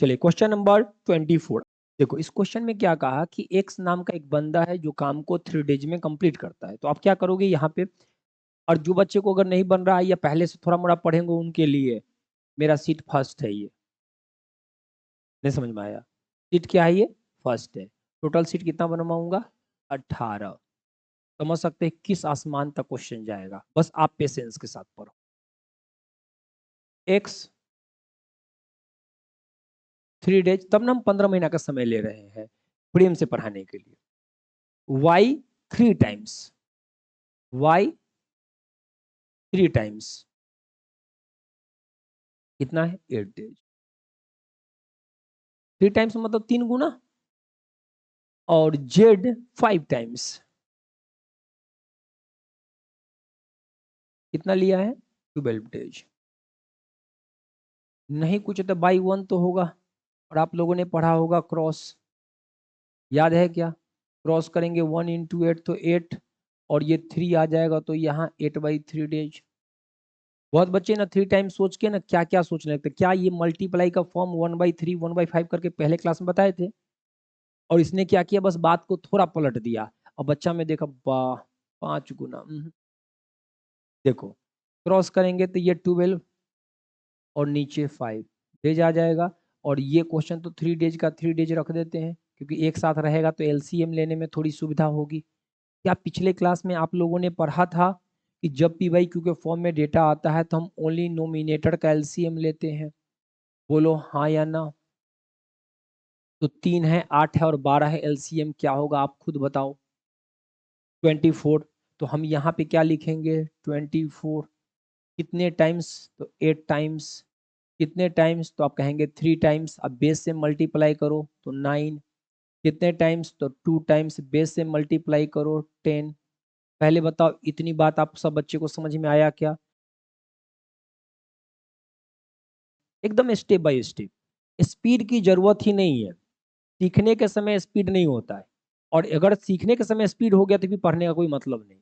चलिए question number 24। देखो इस क्वेश्चन में क्या कहा कि एक्स नाम का एक बंदा है जो काम को 3 डेज में कंप्लीट करता है। तो आप क्या करोगे यहाँ पे, और जो बच्चे को अगर नहीं बन रहा है या पहले से थोड़ा मोड़ा पढ़ेंगे उनके लिए मेरा सीट फर्स्ट है। ये नहीं समझ में आया? सीट क्या है? ये फर्स्ट है। टोटल सीट कितना बनवाऊंगा? 18। समझ सकते हैं किस आसमान तक क्वेश्चन जाएगा, बस आप पेशेंस के साथ पढ़ो। एक्स 3 डेज, तब ना हम 15 महीना का समय ले रहे हैं प्रेम से पढ़ाने के लिए। वाई 3 टाइम्स, वाई 3 टाइम्स कितना है? 8 डेज। 3 टाइम्स मतलब 3 गुना, और जेड 5 टाइम्स कितना लिया है? 12 डेज। नहीं कुछ तो बाई 1 तो होगा, और आप लोगों ने पढ़ा होगा क्रॉस, याद है क्या? क्रॉस करेंगे 1 इंटू 8 तो 8, और ये 3 आ जाएगा तो यहाँ 8/3 डेज। बहुत बच्चे ना 3 टाइम सोच के ना क्या क्या सोचने लगते, क्या ये मल्टीप्लाई का फॉर्म 1/3 1/5 करके पहले क्लास में बताए थे? और इसने क्या किया, बस बात को थोड़ा पलट दिया, और बच्चा में देखा वाह 5 गुना। देखो क्रॉस करेंगे तो ये 12 और नीचे 5 डेज आ जाएगा, और ये क्वेश्चन तो 3 डेज का 3 डेज रख देते हैं क्योंकि एक साथ रहेगा तो एलसीएम लेने में थोड़ी सुविधा होगी। क्या पिछले क्लास में आप लोगों ने पढ़ा था कि जब पी वाई क्यू के फॉर्म में डेटा आता है तो हम ओनली नोमिनेटर का एलसीएम लेते हैं? बोलो हाँ या ना। तो 3 है, 8 है और 12 है, एलसीएम क्या होगा आप खुद बताओ? 24। तो हम यहाँ पे क्या लिखेंगे? 24 कितने टाइम्स? तो 8 टाइम्स। कितने टाइम्स? तो आप कहेंगे 3 टाइम्स। अब बेस से मल्टीप्लाई करो तो 9। कितने टाइम्स? तो 2 टाइम्स। बेस से मल्टीप्लाई करो 10। पहले बताओ इतनी बात आप सब बच्चे को समझ में आया क्या? एकदम स्टेप बाय स्टेप, स्पीड की जरूरत ही नहीं है। सीखने के समय स्पीड नहीं होता है, और अगर सीखने के समय स्पीड हो गया तो फिर पढ़ने का कोई मतलब नहीं।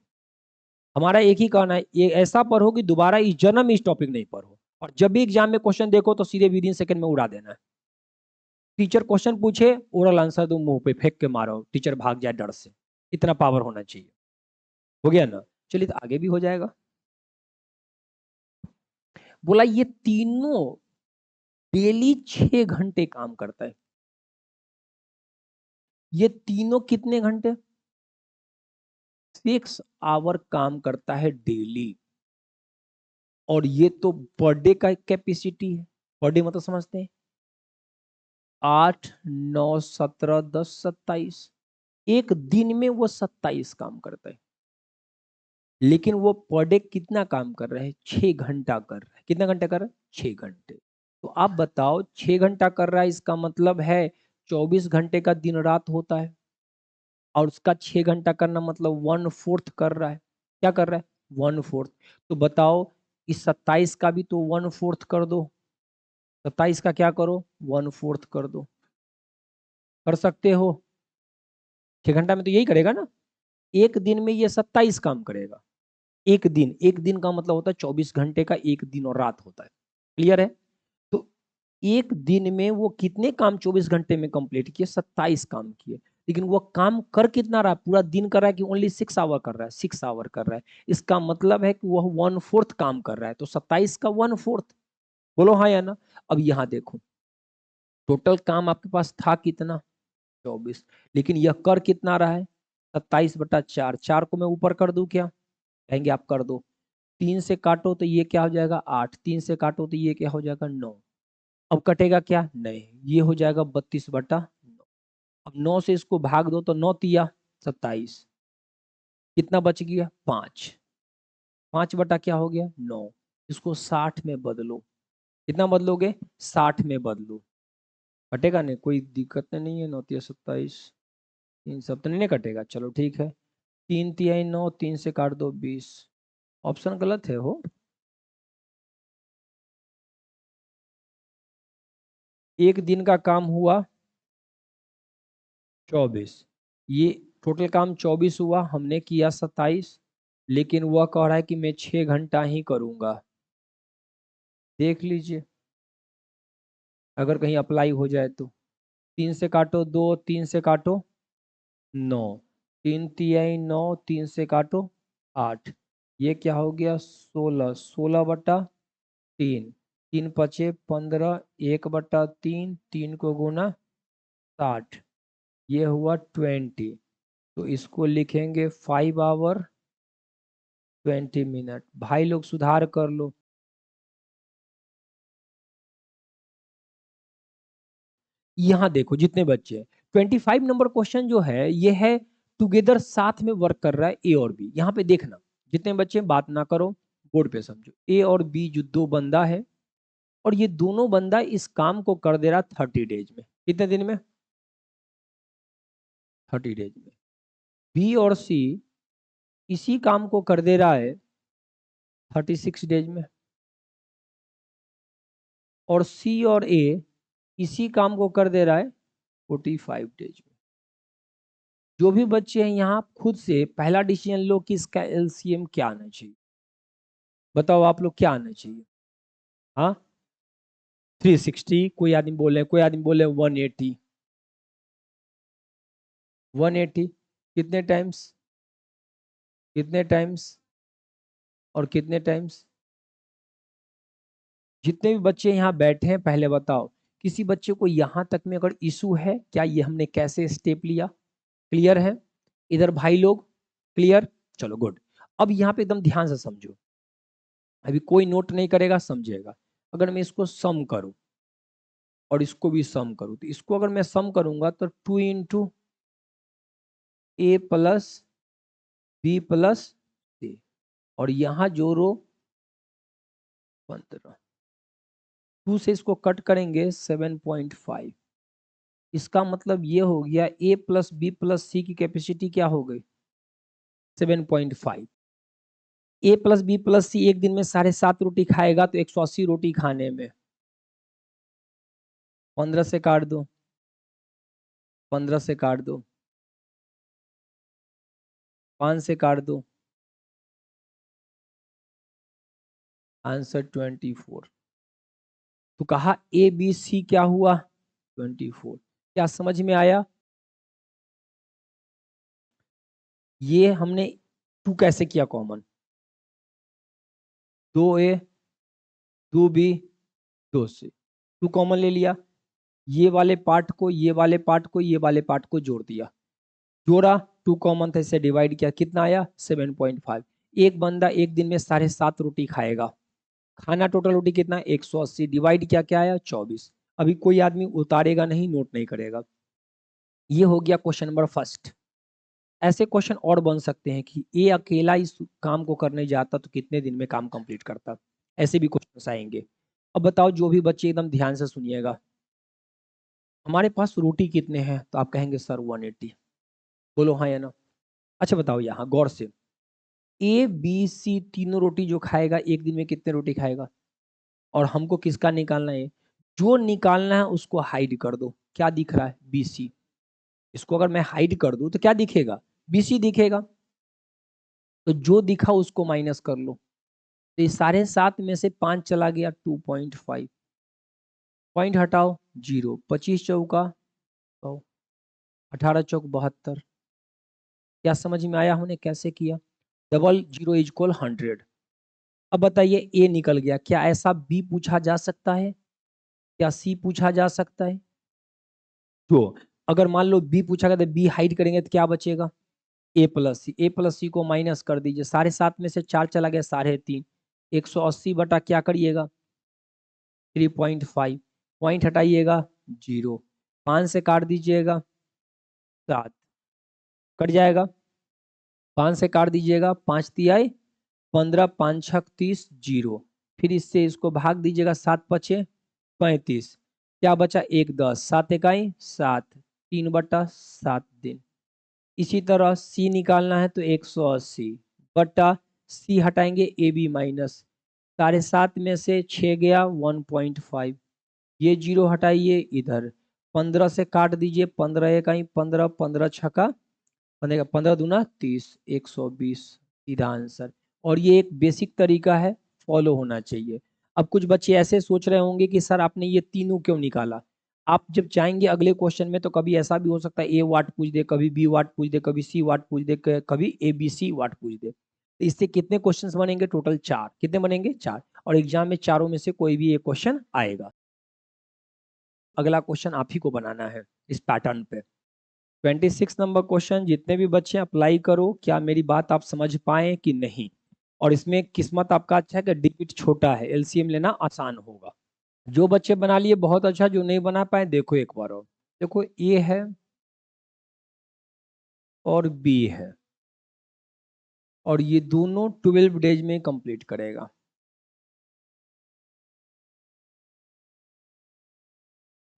हमारा एक ही कहना है, ये ऐसा पढ़ो कि दोबारा इस जन्म इस टॉपिक नहीं पढ़ो, और जब भी एग्जाम में क्वेश्चन देखो तो सीधे विद इन सेकंड में उड़ा देना है। टीचर क्वेश्चन पूछे, ओरल आंसर दो, मुंह पे फेंक के मारो, टीचर भाग जाए डर से। इतना पावर होना चाहिए। हो गया ना? चलिए तो आगे भी हो जाएगा। बोला ये तीनों डेली 6 घंटे काम करता है। ये तीनों कितने घंटे? 6 आवर काम करता है डेली। और ये तो पर डे का कैपेसिटी है। पर डे मतलब समझते हैं, 8 9 17 10 27। एक दिन में वो 27 काम करता है, लेकिन वो पर डे कितना काम कर रहा है? 6 घंटा कर रहा है। कितना घंटा कर रहा है? 6 घंटे। तो आप बताओ 6 घंटा कर रहा है, इसका मतलब है 24 घंटे का दिन रात होता है, और उसका 6 घंटा करना मतलब 1/4 कर रहा है। क्या कर रहा है? 1/4। तो बताओ इस 27 का भी तो 1/4 कर दो। 27 का क्या करो? 1/4 कर दो। कर सकते हो? 6 घंटा में तो यही करेगा ना। एक दिन में ये 27 काम करेगा। एक दिन, एक दिन का मतलब होता है 24 घंटे का एक दिन और रात होता है। क्लियर है? तो एक दिन में वो कितने काम 24 घंटे में कंप्लीट किए? 27 काम किए। लेकिन वो काम कर कितना रहा है? पूरा दिन कर रहा है कि ओनली 6 आवर कर रहा है? 6 आवर कर रहा है। इसका मतलब है कि वह 1/4 काम कर रहा है, तो 27 का 1/4। बोलो हाँ या ना। अब यहाँ देखो, टोटल काम आपके पास था कितना? 24। लेकिन यह कर कितना रहा है? 27/4। 4 को मैं ऊपर कर दूं क्या? कहेंगे आप कर दो। 3 से काटो तो ये क्या हो जाएगा? 8। 3 से काटो तो ये क्या हो जाएगा? 9। अब कटेगा क्या? नहीं, ये हो जाएगा 32/9। अब 9 से इसको भाग दो तो 9 तिया 27। कितना बच गया? 5। 5 बटा क्या हो गया? 9। इसको 60 में बदलो। कितना बदलोगे? 60 में बदलो। कटेगा नहीं, कोई दिक्कत नहीं है। 9 तिया 27, 3 सब तो नहीं कटेगा। चलो ठीक है। 3 तिहाई 9, 3 से काट दो 20। ऑप्शन गलत है हो। एक दिन का काम हुआ 24। ये टोटल काम 24 हुआ, हमने किया 27। लेकिन वह कह रहा है कि मैं 6 घंटा ही करूंगा। देख लीजिए, अगर कहीं अप्लाई हो जाए तो 3 से काटो 2, 3 से काटो 9, 3 तिहाई 9, 3 से काटो 8, ये क्या हो गया 16, 16/3, 3 पचे 15, 1/3, 3 को गुना 60, ये हुआ 20। तो इसको लिखेंगे 5 आवर 20 मिनट। भाई लोग सुधार कर लो। यहाँ देखो जितने बच्चे हैं, 25 नंबर क्वेश्चन जो है ये है टुगेदर, साथ में वर्क कर रहा है ए और बी। यहाँ पे देखना जितने बच्चे बात ना करो, बोर्ड पे समझो। ए और बी जो दो बंदा है, और ये दोनों बंदा इस काम को कर दे रहा 30 डेज में। कितने दिन में? 30 डेज में। बी और सी इसी काम को कर दे रहा है 36 डेज में, और सी और ए इसी काम को कर दे रहा है 45 डेज में। जो भी बच्चे हैं यहाँ खुद से पहला डिसीजन लो कि इसका एलसीएम क्या आना चाहिए। बताओ आप लोग क्या आना चाहिए? हाँ 360, कोई आदमी बोले, कोई आदमी बोले 180। 180 कितने टाइम्स? कितने टाइम्स? और कितने टाइम्स? जितने भी बच्चे यहाँ बैठे हैं पहले बताओ, किसी बच्चे को यहाँ तक में अगर इशू है क्या, ये हमने कैसे स्टेप लिया? क्लियर है? इधर भाई लोग क्लियर? चलो गुड। अब यहाँ पे एकदम ध्यान से समझो, अभी कोई नोट नहीं करेगा, समझेगा। अगर मैं इसको सम करूं और इसको भी सम करूं, तो इसको अगर मैं सम करूंगा तो 2 इंटू ए प्लस बी प्लस सी, और यहां जोड़ो 15, 2 से इसको कट करेंगे 7.5। इसका मतलब ये हो गया ए प्लस बी प्लस सी की कैपेसिटी क्या हो गई 7.5। ए प्लस बी प्लस सी एक दिन में 7.5 रोटी खाएगा, तो 180 रोटी खाने में 15 से काट दो, 15 से काट दो, 5 से काट दो, आंसर 24। तो कहा ए बी सी क्या हुआ 24। क्या समझ में आया? ये हमने 2 कैसे किया common, 2A 2B 2C, 2 common ले लिया, ये वाले पार्ट को ये वाले पार्ट को ये वाले पार्ट को जोड़ दिया, जोड़ा 2 कॉमन था, इसे डिवाइड किया, कितना आया 7.5। एक बंदा एक दिन में 7.5 रोटी खाएगा, खाना टोटल रोटी कितना 180, डिवाइड किया क्या आया 24। अभी कोई आदमी उतारेगा नहीं, नोट नहीं करेगा। ये हो गया क्वेश्चन नंबर फर्स्ट। ऐसे क्वेश्चन और बन सकते हैं कि ए अकेला इस काम को करने जाता तो कितने दिन में काम कंप्लीट करता, ऐसे भी क्वेश्चन आएंगे। अब बताओ जो भी बच्चे एकदम ध्यान से सुनिएगा, हमारे पास रोटी कितने हैं, तो आप कहेंगे सर 180। बोलो हाँ या ना। अच्छा बताओ यहाँ गौर से, ए बी सी तीनों रोटी जो खाएगा एक दिन में कितने रोटी खाएगा, और हमको किसका निकालना है? जो निकालना है उसको हाइड कर दो। क्या दिख रहा है बी सी, इसको अगर मैं हाइड कर दूं तो क्या दिखेगा बी सी दिखेगा, तो जो दिखा उसको माइनस कर लो। तो ये 7.5 में से 5 चला गया 2.5, पॉइंट हटाओ 0, 25 चौका 100, 18 चौक 72। क्या समझ में आया हमने कैसे किया? Double zero is equal 100। अब बताइए ए निकल गया, क्या ऐसा बी पूछा जा सकता है? क्या सी पूछा जा सकता है? तो अगर मान लो बी पूछा गया तो बी हाइड करेंगे तो क्या बचेगा ए प्लस सी। ए प्लस सी को माइनस कर दीजिए, 7.5 में से 4 चला गया 3.5, 180 बटा क्या करिएगा 3.5, पॉइंट हटाइएगा 0, 5 से काट दीजिएगा 7, कट जाएगा। 5 से काट दीजिएगा, 5 तिहाई 15, 5 छक 30, 0। फिर इससे इसको भाग दीजिएगा, 7 पचे 35, क्या बचा 1 10, 7 इकाई 7, 3/7 दिन। इसी तरह सी निकालना है तो 180 बटा सी हटाएंगे ए बी माइनस 7.5 में से 6 गया 1.5, ये 0 हटाइए इधर, 15 से काट दीजिए, 15 इकाई 15, 15 छका 15, 15 दूना 30, 120 सीधा आंसर। और ये एक बेसिक तरीका है, फॉलो होना चाहिए। अब कुछ बच्चे ऐसे सोच रहे होंगे कि सर आपने ये तीनों क्यों निकाला। आप जब जाएंगे अगले क्वेश्चन में तो कभी ऐसा भी हो सकता है ए वाट पूछ दे, कभी बी वाट पूछ दे, कभी सी वाट पूछ दे, कभी ए बी सी वाट पूछ दे। तो इससे कितने क्वेश्चंस बनेंगे? टोटल 4। कितने बनेंगे? 4। और एग्जाम में चारों में से कोई भी एक क्वेश्चन आएगा। अगला क्वेश्चन आप ही को बनाना है इस पैटर्न पे। 26 नंबर क्वेश्चन, जितने भी बच्चे अप्लाई करो, क्या मेरी बात आप समझ पाए कि नहीं। और इसमें किस्मत आपका अच्छा है कि डिजिट छोटा है, एलसीएम लेना आसान होगा। जो बच्चे बना लिए बहुत अच्छा, जो नहीं बना पाए देखो एक बार और। देखो ए है और बी है, और ये दोनों 12 डेज में कंप्लीट करेगा।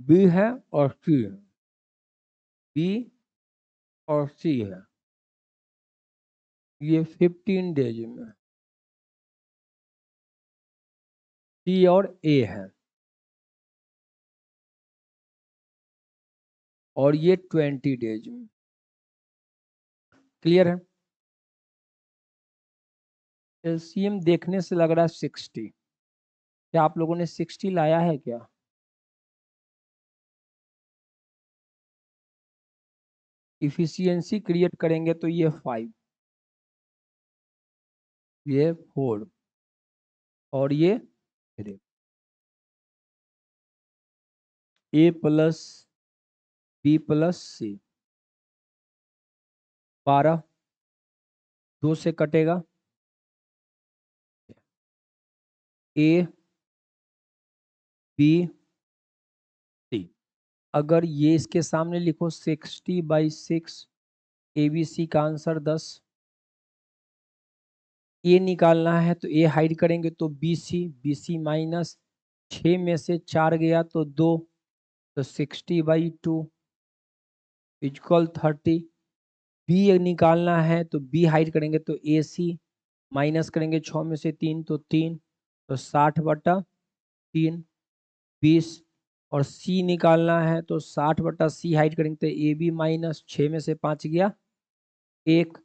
बी है और सी है, बी और सी है, ये 15 डेज में। सी और ए है, और ये 20 डेज में। क्लियर है? एलसीएम देखने से लग रहा है 60। क्या आप लोगों ने 60 लाया है क्या? इफिशियंसी क्रिएट करेंगे तो ये 5, ये 4 और ये 3। ए प्लस बी प्लस सी, 12 2 से कटेगा। ए बी सी, अगर ये इसके सामने लिखो 60/6, ए बी सी का आंसर 10। ए निकालना है तो ए हाइड करेंगे तो बी सी माइनस 6 में से 4 गया तो 2, तो 60/2 इक्वल 30। बी निकालना है तो बी हाइड करेंगे तो ए सी माइनस करेंगे 6 में से 3 तो 3, तो 60/3 20। और सी निकालना है तो 60/सी हाइड करेंगे तो ए बी माइनस 6 में से 5 गया 1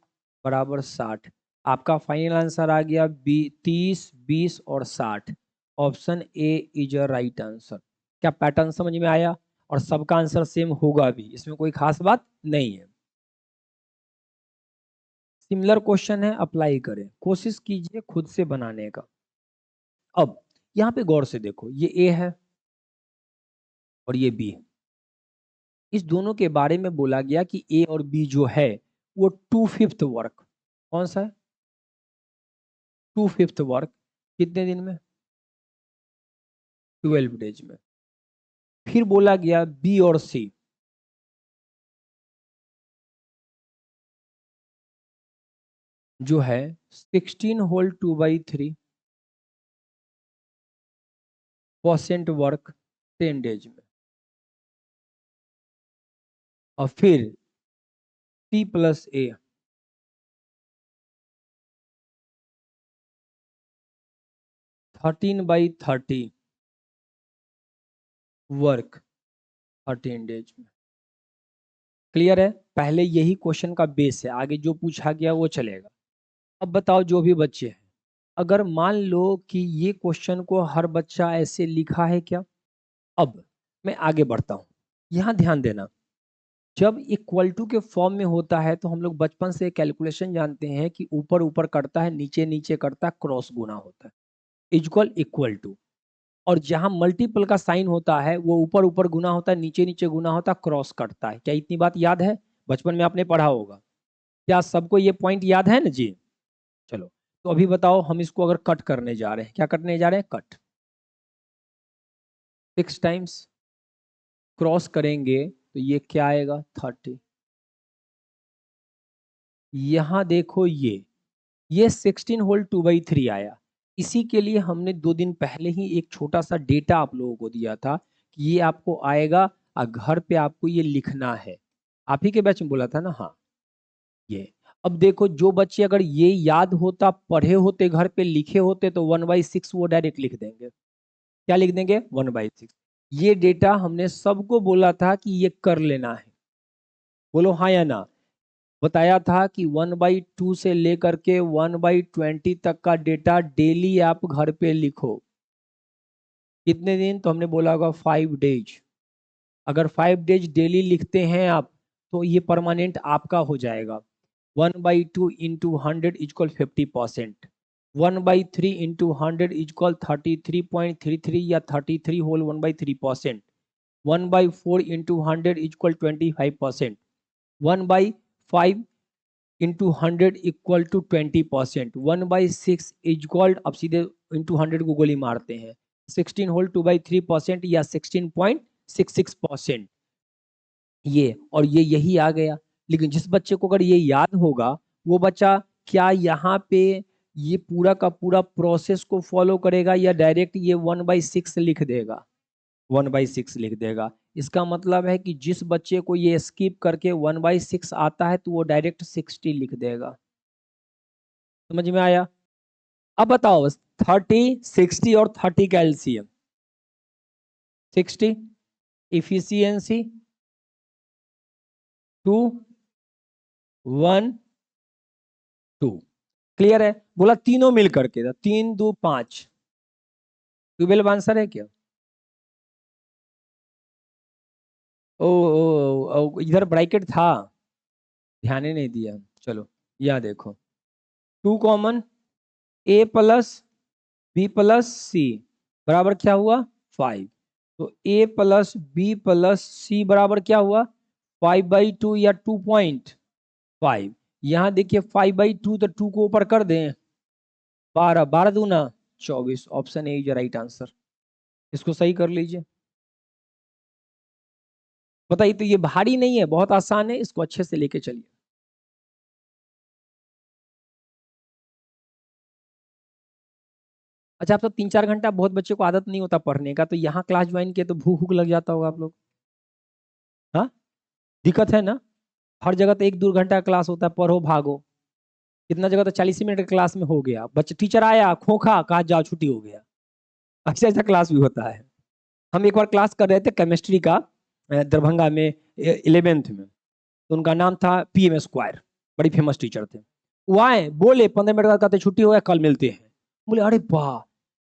बराबर 60। आपका फाइनल आंसर आ गया 30, 20 और 60। Option A is a right answer. क्या पैटर्न समझ में आया? और सबका आंसर सेम होगा भी, इसमें कोई खास बात नहीं है। सिमिलर क्वेश्चन है, अप्लाई करें, कोशिश कीजिए खुद से बनाने का। अब यहाँ पे गौर से देखो, ये ए है और ये बी है। इस दोनों के बारे में बोला गया कि ए और बी जो है वो 2/5 वर्क। कौन सा है? 2/5 वर्क कितने दिन में? 12 डेज में। फिर बोला गया बी और सी जो है 16 होल 2/3% वर्क 10 डेज में। और फिर सी प्लस ए 13/30 वर्क 13 डेज में। क्लियर है? पहले यही क्वेश्चन का बेस है, आगे जो पूछा गया वो चलेगा। अब बताओ जो भी बच्चे हैं, अगर मान लो कि ये क्वेश्चन को हर बच्चा ऐसे लिखा है क्या? अब मैं आगे बढ़ता हूं, यहां ध्यान देना। जब इक्वल टू के फॉर्म में होता है तो हम लोग बचपन से कैलकुलेशन जानते हैं कि ऊपर ऊपर करता है, नीचे नीचे करता है, क्रॉस गुना होता है, इक्वल इक्वल टू। और जहां मल्टीपल का साइन होता है वो ऊपर ऊपर गुना होता है, नीचे नीचे गुना होता है, क्रॉस करता है। क्या इतनी बात याद है? बचपन में आपने पढ़ा होगा। क्या सबको ये पॉइंट याद है ना जी? चलो, तो अभी बताओ, हम इसको अगर कट करने जा रहे हैं, क्या करने जा रहे हैं? कट। 6 टाइम्स क्रॉस करेंगे तो ये क्या आएगा? 30। यहां देखो, ये 16 होल 2/3 आया। इसी के लिए हमने 2 दिन पहले ही एक छोटा सा डेटा आप लोगों को दिया था कि ये आपको आएगा और घर पे आपको ये लिखना है। आप ही के बैच में बोला था ना? हाँ, ये। अब देखो, जो बच्चे अगर ये याद होता, पढ़े होते, घर पे लिखे होते, तो 1/6 वो डायरेक्ट लिख देंगे। क्या लिख देंगे? 1/6। ये डेटा हमने सबको बोला था कि ये कर लेना है। बोलो हाँ या ना? बताया था कि 1/2 से लेकर के 1/20 तक का डेटा डेली आप घर पे लिखो। कितने दिन? तो हमने बोला होगा 5 डेज। अगर 5 डेज डेली लिखते हैं आप तो ये परमानेंट आपका हो जाएगा। 1/2 इंटू 100 इक्वल 50%। 1/3 इंटू 100 इक्वल 33.33 या 33 whole 1/3%। 1/4 into 100 equal 25%। 1/5 into 100 equal to 20%। 1/6 equal, अब सीधे इंटू 100 को गोली मारते हैं, 16 होल 2/3% या 16.66%। ये और ये यही आ गया। लेकिन जिस बच्चे को अगर ये याद होगा वो बच्चा क्या यहाँ पे ये पूरा का पूरा प्रोसेस को फॉलो करेगा या डायरेक्ट ये 1/6 लिख देगा? 1/6 लिख देगा। इसका मतलब है कि जिस बच्चे को ये स्किप करके 1/6 आता है तो वो डायरेक्ट 60 लिख देगा। समझ में आया? अब बताओ 30, 60 और 30 का एलसीएम 60, इफिशियंसी 2, 1, 2। क्लियर है? बोला तीनों मिल करके था, 3, 2, 5। 12 आंसर है क्या? ओ, इधर ब्रैकेट था, ध्यान ही नहीं दिया। चलो यह देखो 2 common, a plus b plus c बराबर क्या हुआ? 5। तो a plus b plus c बराबर क्या हुआ? 5/2 या 2.5। यहाँ देखिए 5/2, तो 2 को ऊपर कर दें, 12, 12 दूना 24। Option A is right answer. इसको सही कर लीजिए। बताइए, तो ये भारी नहीं है, बहुत आसान है, इसको अच्छे से लेके चलिए। अच्छा, आप तो 3-4 घंटा, बहुत बच्चे को आदत नहीं होता पढ़ने का, तो यहाँ क्लास ज्वाइन किए तो भूख लग जाता होगा आप लोग। हाँ, दिक्कत है ना? हर जगह तो 1-2 घंटा क्लास होता है, पढ़ो भागो। कितना जगह तो 40 मिनट के क्लास में हो गया, बच्चे टीचर आया खोखा कहा जाओ छुट्टी हो गया। ऐसा ऐसा क्लास भी होता है। हम एक बार क्लास कर रहे थे केमिस्ट्री का, दरभंगा में 11th में। तो उनका नाम था PM स्क्वायर, बड़ी फेमस टीचर थे। वो आए बोले 15 मिनट का, कहते छुट्टी हो गया कल मिलते हैं। बोले अरे वाह,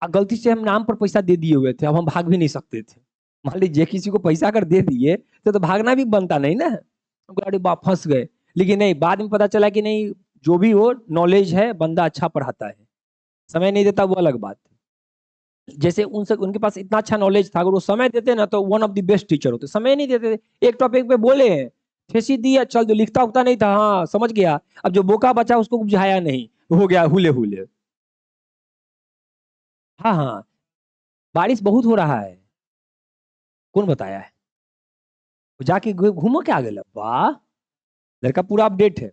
गलती से हम नाम पर पैसा दे दिए हुए थे, अब हम भाग भी नहीं सकते थे। मान लीजिए किसी को पैसा अगर दे दिए तो भागना भी बनता नहीं ना। अरे बाप, फंस गए। लेकिन नहीं, बाद में पता चला कि नहीं, जो भी हो नॉलेज है, बंदा अच्छा पढ़ाता है। समय नहीं देता वो अलग बात है। जैसे उनसे उनके पास इतना अच्छा नॉलेज था, अगर वो समय देते ना तो one of the best teacher होते। समय नहीं देते थे, एक टॉपिक पे बोले ठेसी दिया, चल, जो लिखता उखता नहीं था हाँ समझ गया, अब जो बोका बचा उसको बुझाया नहीं, हो गया हुले हुले। हाँ हाँ, बारिश बहुत हो रहा है। कौन बताया है? जाके घूमो क्या गया? वाह, लड़का पूरा अपडेट है।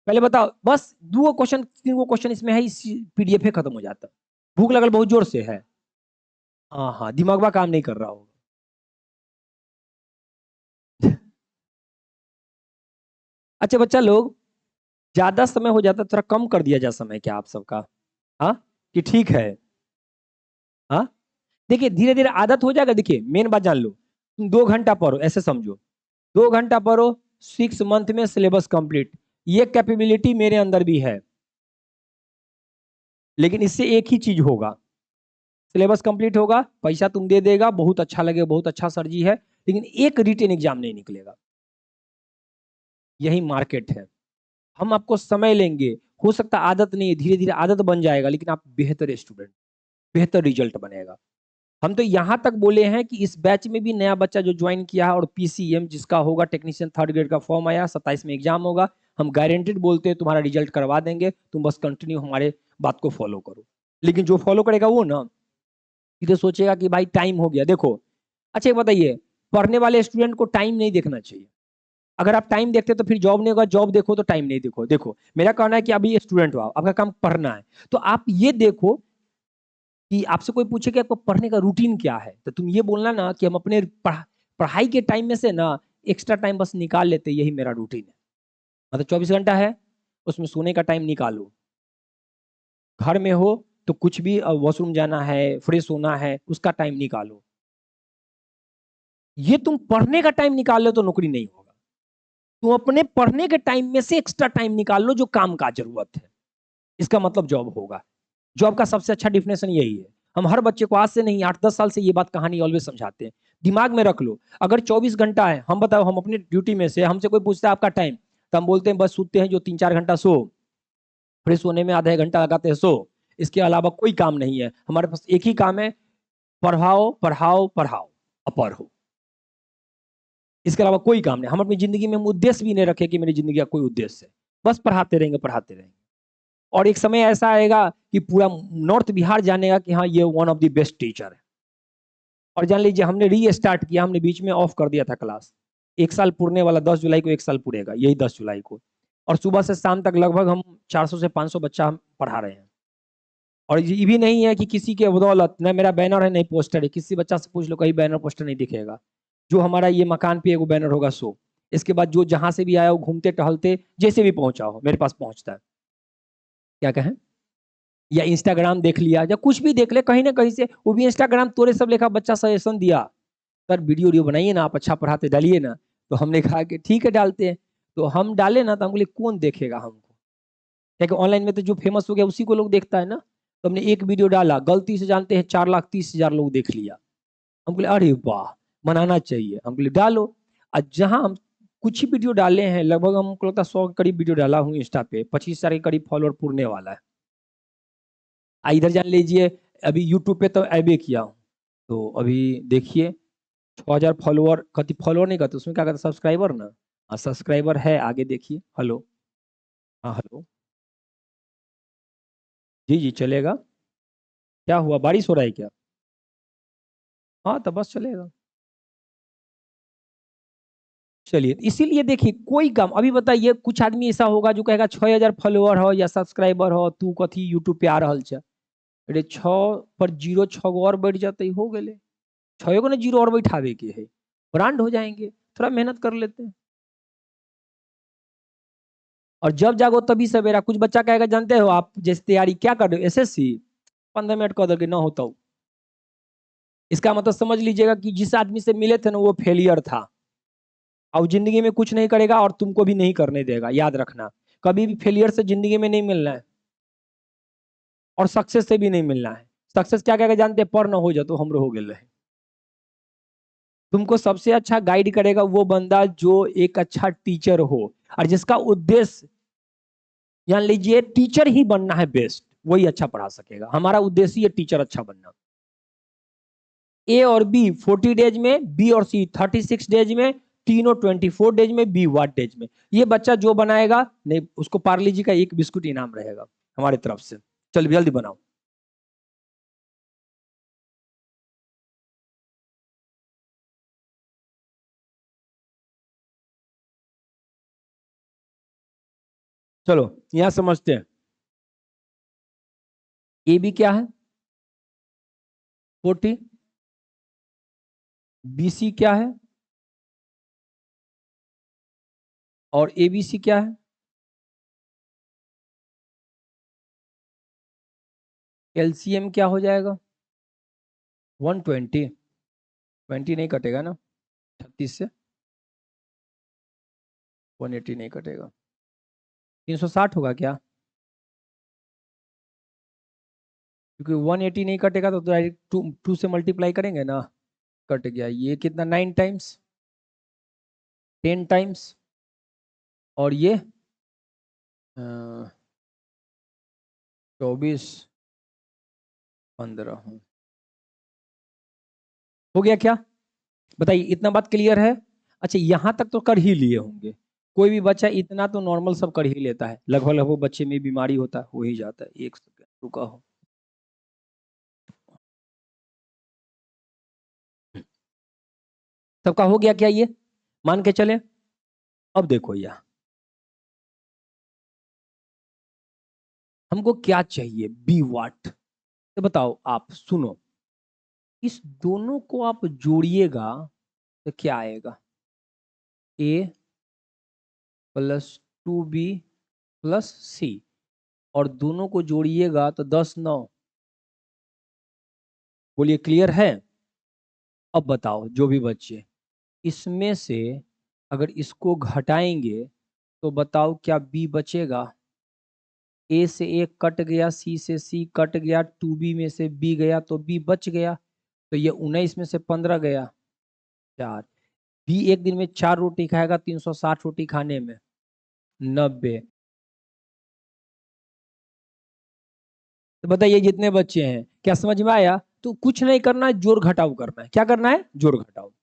पहले बताओ, बस 2 क्वेश्चन 3 क्वेश्चन इसमें है, इस PDF खत्म हो जाता। भूख लगल बहुत जोर से है। हाँ हाँ, दिमाग काम नहीं कर रहा होगा। अच्छा बच्चा लोग, ज्यादा समय हो जाता थोड़ा कम कर दिया जा समय क्या आप सबका? हाँ, कि ठीक है? हाँ, देखिए धीरे धीरे आदत हो जाएगा। देखिए मेन बात जान लो, तुम 2 घंटा पढ़ो, ऐसे समझो 2 घंटा पढ़ो, 6 मंथ में सिलेबस कंप्लीट। ये कैपेबिलिटी मेरे अंदर भी है, लेकिन इससे एक ही चीज होगा, सिलेबस कंप्लीट होगा, पैसा तुम दे देगा, बहुत अच्छा लगेगा, बहुत अच्छा सर जी है, लेकिन एक रिटेन एग्जाम नहीं निकलेगा। यही मार्केट है। हम आपको समय लेंगे, हो सकता आदत नहीं है, धीरे धीरे आदत बन जाएगा, लेकिन आप बेहतर स्टूडेंट, बेहतर रिजल्ट बनेगा। हम तो यहाँ तक बोले हैं कि इस बैच में भी नया बच्चा जो ज्वाइन किया है और PCM जिसका होगा, टेक्नीशियन 3rd ग्रेड का फॉर्म आया, 27 में एग्जाम होगा, हम गारंटेड बोलते हैं तुम्हारा रिजल्ट करवा देंगे, तुम बस कंटिन्यू हमारे बात को फॉलो करो। लेकिन जो फॉलो करेगा वो ना सीधे सोचेगा कि भाई टाइम हो गया। देखो अच्छा ये बताइए, पढ़ने वाले स्टूडेंट को टाइम नहीं देखना चाहिए। अगर आप टाइम देखते तो फिर जॉब नहीं होगा, जॉब देखो तो टाइम नहीं देखो। देखो मेरा कहना है कि अभी स्टूडेंट हो, आपका काम पढ़ना है, तो आप ये देखो कि आपसे कोई पूछे कि आपको पढ़ने का रूटीन क्या है, तो तुम ये बोलना ना कि हम अपने पढ़ाई के टाइम में से ना एक्स्ट्रा टाइम बस निकाल लेते, यही मेरा रूटीन है। मतलब 24 घंटा है, उसमें सोने का टाइम निकालो। घर में हो तो कुछ भी, वॉशरूम जाना है, फ्रेश होना है, उसका टाइम निकालो। ये तुम पढ़ने का टाइम निकाल लो तो नौकरी नहीं होगा। तुम अपने पढ़ने के टाइम में से एक्स्ट्रा टाइम निकाल लो जो काम का जरूरत है, इसका मतलब जॉब होगा। जॉब का सबसे अच्छा डिफिनेशन यही है। हम हर बच्चे को आज से नहीं 8-10 साल से ये बात कहानी ऑलवेज समझाते हैं। दिमाग में रख लो, अगर 24 घंटा है, हम बताओ, हम अपनी ड्यूटी में से हमसे कोई पूछता है आपका टाइम, तो हम बोलते हैं बस सोते हैं जो 3-4 घंटा सो, फिर सोने में आधा एक घंटा लगाते हैं सो, इसके अलावा कोई काम नहीं है हमारे पास। एक ही काम है, पढ़ाओ पढ़ाओ पढ़ाओ और पढ़ो, इसके अलावा कोई काम नहीं। हम अपनी जिंदगी में उद्देश्य भी नहीं रखे कि मेरी जिंदगी का कोई उद्देश्य है, बस पढ़ाते रहेंगे पढ़ाते रहेंगे। और एक समय ऐसा आएगा कि पूरा नॉर्थ बिहार जानेगा कि हाँ ये one of the best teacher है। और जान लीजिए हमने रीस्टार्ट किया, हमने बीच में ऑफ कर दिया था क्लास। 1 साल पूरने वाला 10 जुलाई को 1 साल पूरेगा, यही 10 जुलाई को। और सुबह से शाम तक लगभग हम 400 से 500 बच्चा हम पढ़ा रहे हैं। और ये भी नहीं है कि किसी के बदौलत, न मेरा बैनर है नहीं पोस्टर है, किसी बच्चा से पूछ लो कहीं बैनर पोस्टर नहीं दिखेगा। जो हमारा ये मकान पे एगो बैनर होगा सो, इसके बाद जो जहां से भी आया हो घूमते टहलते जैसे भी पहुंचा हो मेरे पास पहुंचता है। क्या कहें, या इंस्टाग्राम देख लिया या कुछ भी देख ले कहीं ना कहीं से, वो भी इंस्टाग्राम तोरे सब लेखा बच्चा सजेशन दिया, सर वीडियो बनाइए ना, आप अच्छा पढ़ाते, डालिए ना। तो हमने कहा कि ठीक है डालते हैं। तो हम डाले ना, तो हम बोले कौन देखेगा हमको, क्योंकि ऑनलाइन में तो जो फेमस हो गया उसी को लोग देखता है ना। तो हमने एक वीडियो डाला, गलती से जानते हैं 4,30,000 लोग देख लिया। हम बोले अरे वाह, मनाना चाहिए। हम बोले डालो। और जहां हम कुछ ही वीडियो डाले हैं, लगभग हमको लगता है 100 के करीब वीडियो डाला हूँ इंस्टा पे, 25,000 के करीब फॉलोअर पूरने वाला है। इधर जान लीजिए अभी यूट्यूब पे तो ऐबे किया हूँ, तो अभी देखिए 6,000 फॉलोअर, कति फॉलोअर नहीं कहते उसमें, क्या कहते सब्सक्राइबर ना, हाँ सब्सक्राइबर है, आगे देखिए। हेलो, हाँ हेलो, जी जी चलेगा। क्या हुआ, बारिश हो रहा है क्या? हाँ तो बस चलेगा। चलिए, इसीलिए देखिए कोई काम, अभी बताइए कुछ आदमी ऐसा होगा जो कहेगा 6,000 फॉलोअर हो या सब्सक्राइबर हो, तू कथी यूट्यूब पे आ रहा छ। अरे 6 पर जीरो 6 गो और बैठ जाते ही हो गए, 6 को ना जीरो और बैठावे के है, ब्रांड हो जाएंगे। थोड़ा मेहनत कर लेते हैं, और जब जागो तभी सवेरा। कुछ बच्चा कहेगा जानते हो आप, जैसे तैयारी क्या कर रहे हो एसएससी, 15 मिनट कर दो ना होता हूँ, इसका मतलब समझ लीजिएगा कि जिस आदमी से मिले थे ना वो फेलियर था, और जिंदगी में कुछ नहीं करेगा और तुमको भी नहीं करने देगा। याद रखना, कभी भी फेलियर से जिंदगी में नहीं मिलना है, और सक्सेस से भी नहीं मिलना है। सक्सेस क्या कहेगा जानते हैं, पर न हो जा तो हम हो गए रहे। तुमको सबसे अच्छा गाइड करेगा वो बंदा जो एक अच्छा टीचर हो, और जिसका उद्देश्य, जान लीजिए टीचर ही बनना है बेस्ट, वही अच्छा पढ़ा सकेगा। हमारा उद्देश्य ये टीचर अच्छा बनना। ए और बी 40 डेज में, बी और सी 36 डेज में, तीनों 24 डेज में, बी 1 डेज में। ये बच्चा जो बनाएगा नहीं, उसको पार्ले जी का एक बिस्कुट इनाम रहेगा हमारे तरफ से। चल जल्दी बनाओ। चलो यहां समझते हैं, ए बी क्या है 40, बी सी क्या है, और ए बी सी क्या है, एलसीएम क्या हो जाएगा 120, 20 नहीं कटेगा ना 36 से, 180 नहीं कटेगा, 360 होगा क्या, क्योंकि 180 नहीं कटेगा तो डायरेक्ट टू से मल्टीप्लाई करेंगे ना, कट गया। ये कितना 9 टाइम्स, 10 टाइम्स, और ये 24, 15 हो गया क्या, बताइए इतना बात क्लियर है। अच्छा यहां तक तो कर ही लिए होंगे, कोई भी बच्चा इतना तो नॉर्मल सब कर ही लेता है, लगभग लगभग बच्चे में बीमारी होता है, हो ही जाता है। एक सेकंड रुका हो, सबका हो गया क्या ये, मान के चले। अब देखो यह हमको क्या चाहिए, बी वाट, तो बताओ आप सुनो, इस दोनों को आप जोड़िएगा तो क्या आएगा, ए प्लस 2 बी प्लस सी, और दोनों को जोड़िएगा तो 10 9, बोलिए क्लियर है। अब बताओ जो भी बच्चे इसमें से अगर इसको घटाएंगे तो बताओ क्या बी बचेगा, ए से ए कट गया, सी से सी कट गया, 2b में से b गया तो b बच गया, तो ये 19 में से 15 गया 4। b एक दिन में 4 रोटी खाएगा 360 रोटी खाने में 90। तो बताइए जितने बच्चे हैं, क्या समझ में आया? तो कुछ नहीं करना है, जोड़ घटाव करना है। क्या करना है? जोड़ घटाव।